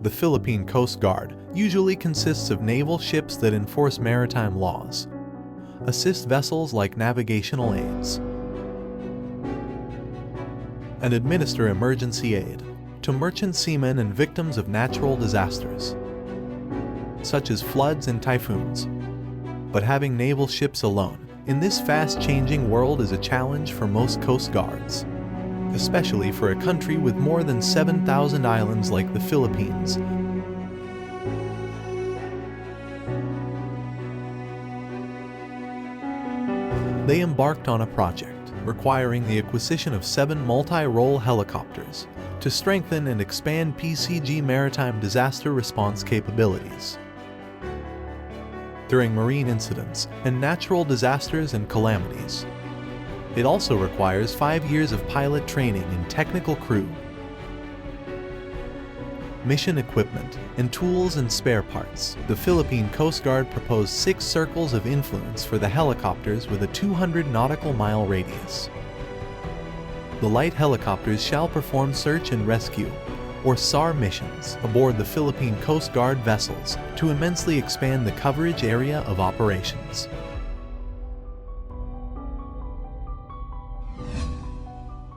The Philippine Coast Guard usually consists of naval ships that enforce maritime laws, assist vessels like navigational aids, and administer emergency aid to merchant seamen and victims of natural disasters, such as floods and typhoons. But having naval ships alone in this fast-changing world is a challenge for most coast guards, especially for a country with more than 7,000 islands like the Philippines. They embarked on a project requiring the acquisition of 7 multi-role helicopters to strengthen and expand PCG maritime disaster response capabilities. During marine incidents and natural disasters and calamities, it also requires 5 years of pilot training and technical crew, mission equipment, and tools and spare parts. The Philippine Coast Guard proposed 6 circles of influence for the helicopters with a 200 nautical mile radius. The light helicopters shall perform search and rescue, or SAR missions, aboard the Philippine Coast Guard vessels to immensely expand the coverage area of operations.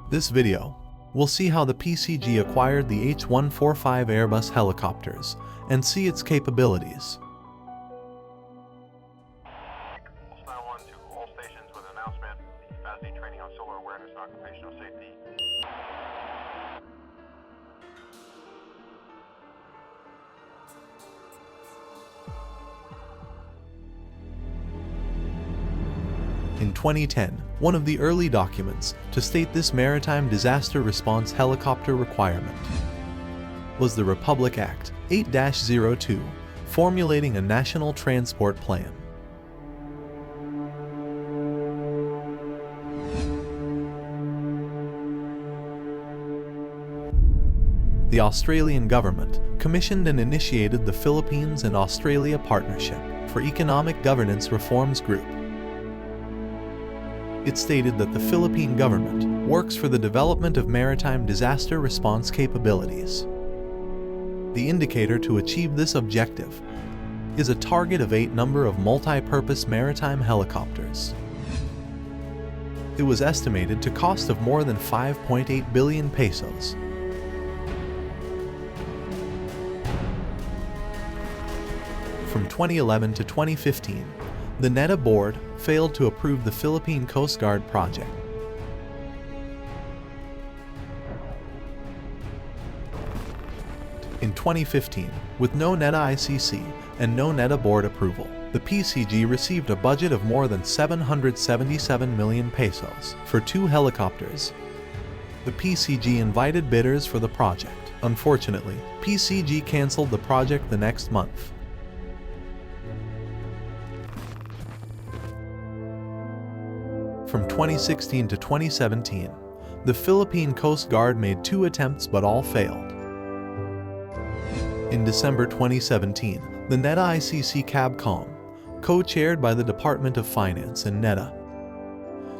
This video, we'll see how the PCG acquired the H-145 Airbus helicopters and see its capabilities. To all stations with an announcement, FASD training on solar awareness and occupational safety. In 2010, one of the early documents to state this maritime disaster response helicopter requirement was the Republic Act 8-02, formulating a national transport plan. The Australian government commissioned and initiated the Philippines and Australia Partnership for Economic Governance Reforms Group. It stated that the Philippine government works for the development of maritime disaster response capabilities. The indicator to achieve this objective is a target of 8 number of multi-purpose maritime helicopters. It was estimated to cost of more than 5.8 billion pesos. From 2011 to 2015, the NEDA board failed to approve the Philippine Coast Guard project. In 2015, with no NEDA ICC and no NEDA board approval, the PCG received a budget of more than 777 million pesos for 2 helicopters. The PCG invited bidders for the project. Unfortunately, PCG canceled the project the next month. From 2016 to 2017, the Philippine Coast Guard made 2 attempts but all failed. In December 2017, the NEDA ICC CABCOM, co-chaired by the Department of Finance and NEDA,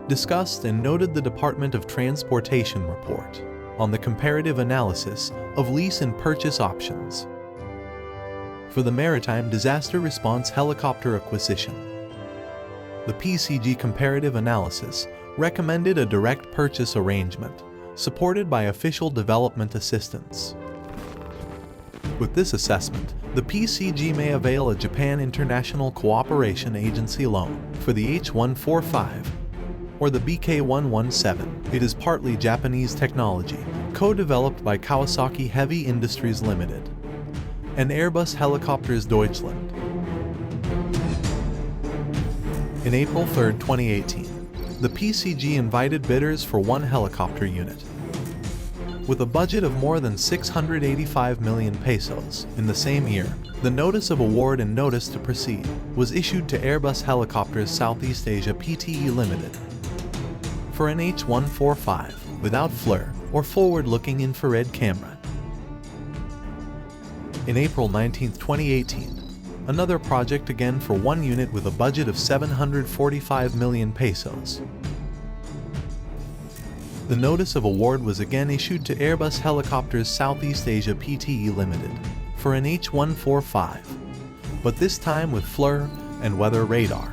discussed and noted the Department of Transportation report on the comparative analysis of lease and purchase options for the maritime disaster response helicopter acquisition. The PCG comparative analysis recommended a direct purchase arrangement, supported by official development assistance. With this assessment, the PCG may avail a Japan International Cooperation Agency loan for the H-145 or the BK-117. It is partly Japanese technology, co-developed by Kawasaki Heavy Industries Limited and Airbus Helicopters Deutschland. In April 3, 2018, the PCG invited bidders for 1 helicopter unit. With a budget of more than 685 million pesos in the same year, the Notice of Award and Notice to Proceed was issued to Airbus Helicopters Southeast Asia Pte. Limited for an H-145 without FLIR or forward-looking infrared camera. In April 19, 2018, another project again for 1 unit with a budget of 745 million pesos. The Notice of Award was again issued to Airbus Helicopters Southeast Asia Pte. Limited for an H-145, but this time with FLIR and weather radar.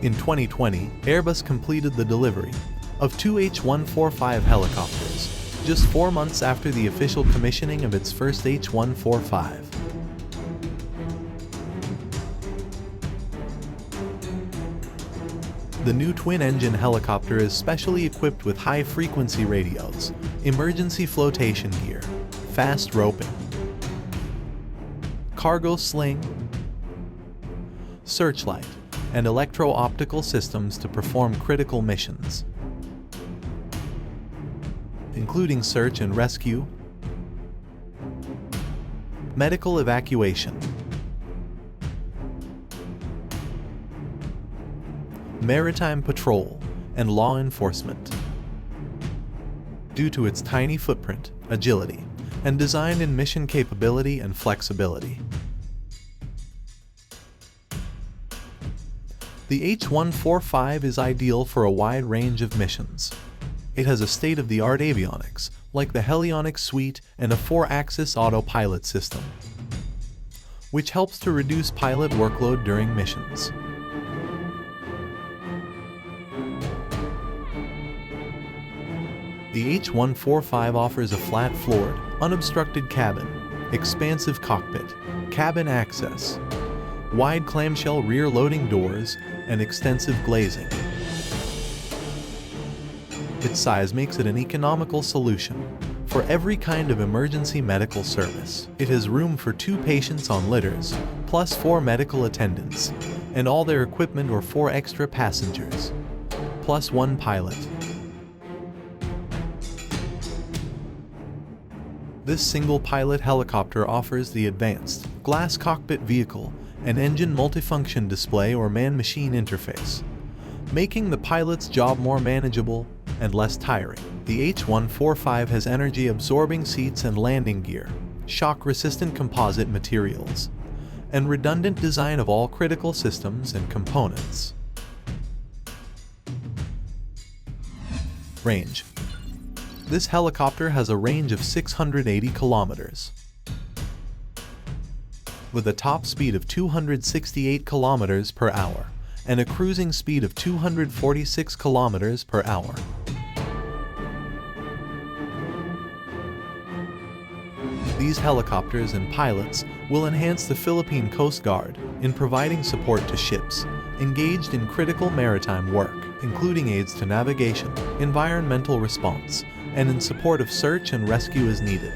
In 2020, Airbus completed the delivery of 2 H-145 helicopters, just 4 months after the official commissioning of its first H-145. The new twin-engine helicopter is specially equipped with high-frequency radios, emergency flotation gear, fast roping, cargo sling, searchlight, and electro-optical systems to perform critical missions, including search and rescue, medical evacuation, maritime patrol, and law enforcement. Due to its tiny footprint, agility, and designed in mission capability and flexibility. The H-145 is ideal for a wide range of missions. It has a state-of-the-art avionics, like the Helionics suite and a 4-axis autopilot system, which helps to reduce pilot workload during missions. The H-145 offers a flat-floored, unobstructed cabin, expansive cockpit, cabin access, wide clamshell rear loading doors, and extensive glazing. Its size makes it an economical solution for every kind of emergency medical service. It has room for 2 patients on litters, plus 4 medical attendants, and all their equipment or 4 extra passengers, plus 1 pilot. This single-pilot helicopter offers the advanced glass cockpit vehicle and engine multifunction display or man-machine interface, making the pilot's job more manageable and less tiring. The H-145 has energy-absorbing seats and landing gear, shock-resistant composite materials, and redundant design of all critical systems and components. Range. This helicopter has a range of 680 kilometers. With a top speed of 268 kilometers per hour and a cruising speed of 246 kilometers per hour. These helicopters and pilots will enhance the Philippine Coast Guard in providing support to ships engaged in critical maritime work, including aids to navigation, environmental response, and in support of search and rescue as needed.